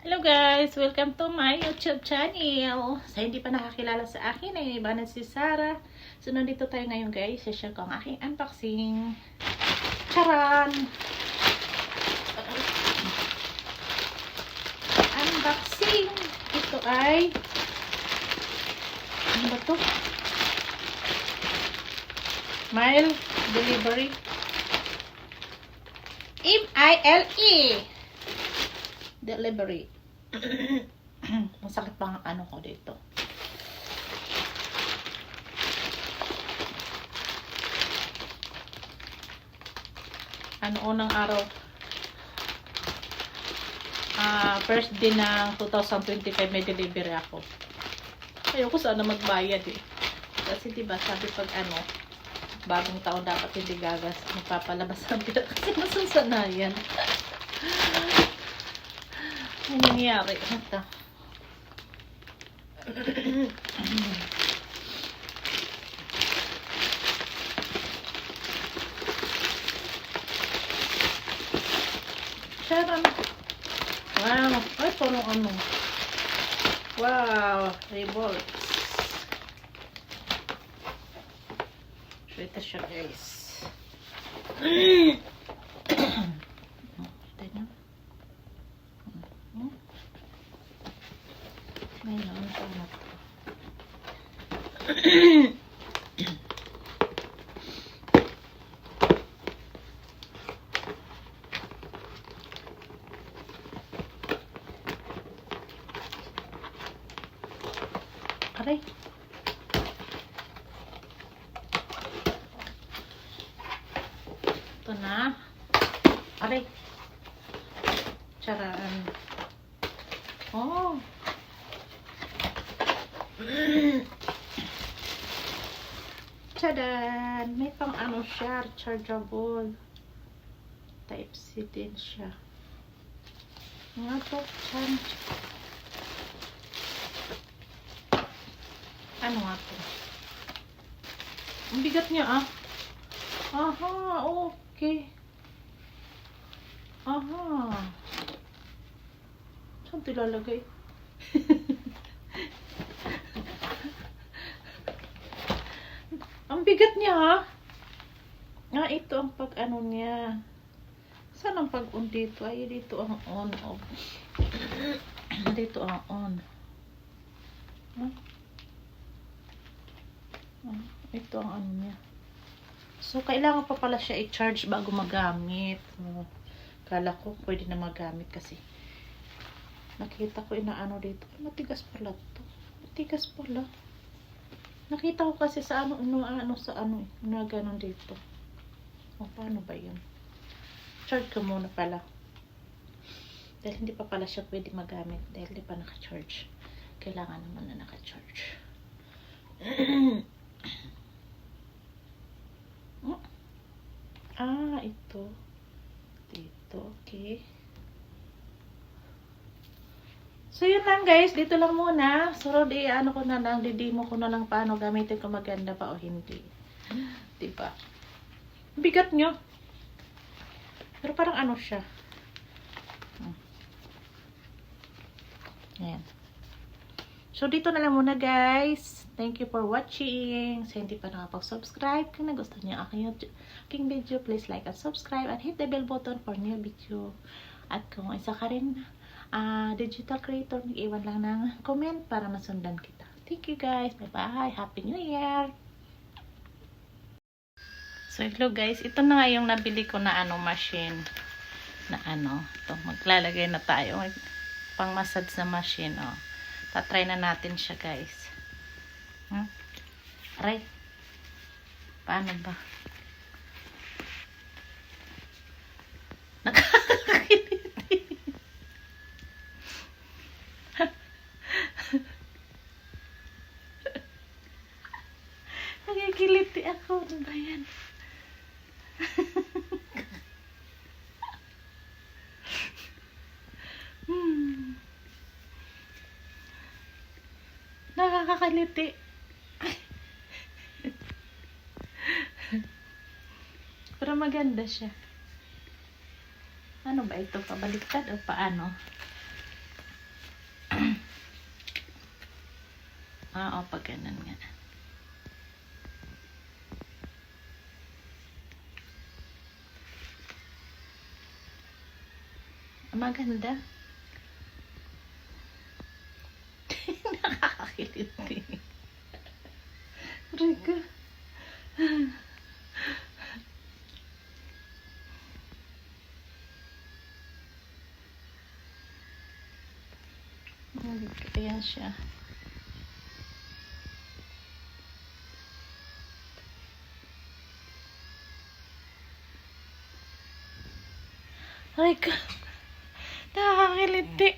Hello guys! Welcome to my YouTube channel. Sa hindi pa nakakilala sa akin, ay iba na si Sarah. So, nandito tayo ngayon guys. I-share ko ang aking unboxing. Charan! Unboxing! Ito ay ano ba to? Mile Delivery. M-I-L-E Delivery. Masakit pa ang ano ko dito. Unang araw. First day ng 2025 may delivery ako. Ayoko sana magbayad eh. Kasi diba sabi pag bagong taon dapat hindi gagas. Magpapalabas ang pila kasi masusanayan. Ano nangyari? Ito. Sharon. Wow. Ay, parang ano. Wow. Revolts. So, ito siya guys. Ngayon, ano to? Aray. Ito na. Aray. Charaan. Oh. Tadan! May pang ano siya, rechargeable. Type C din siya. Nga to, chan. Ano nga to? Ang bigat niya ah. Aha, okay. Aha. Saan ito ilalagay? Ang bigat niya ha. Ito ang pag ano niya. Saan ang pag on dito? Ay, dito ang on off. Dito ang on. Ito ang ano niya. So, kailangan pa pala siya i-charge bago magamit. Kala ko pwede na magamit kasi nakita ko inaano dito. Ay, matigas pala to. Matigas pala. Nakita ko kasi sa na ganon dito. O, paano ba yun? Charge ko muna pala. Dahil hindi pa pala siya pwede magamit. Dahil hindi pa naka-charge. Kailangan naman na naka-charge. Ito. Dito, okay. So, yun lang guys. Dito lang muna. So, ko na lang, didemo ko na lang paano gamitin ko maganda pa o hindi. Diba? Bigat nyo. Pero parang ano siya. Ayan. So, dito na lang muna guys. Thank you for watching. Sa hindi pa nakapag-subscribe, kung nagustuhan niyo aking video, please like and subscribe and hit the bell button for new video. At kung isa ka rin digital creator, mag-iwan lang ng comment para masundan kita. Thank you guys. Bye-bye. Happy New Year! So, hello guys. Ito na nga yung nabili ko na machine. Na ito. Maglalagay na tayo. Pang massage na machine, oh. Tatry na natin siya, guys. Aray. Paano ba? Nakakakiliti. Nakikiliti ako. Ano ba yan? Nakakakaliti. Pero maganda siya. Ano ba ito? Pabaliktad o paano? Oo, pag ganun nga. Maganda. Nakakakiliti. Rica. Ayan siya. Rica. Nakakakiliti.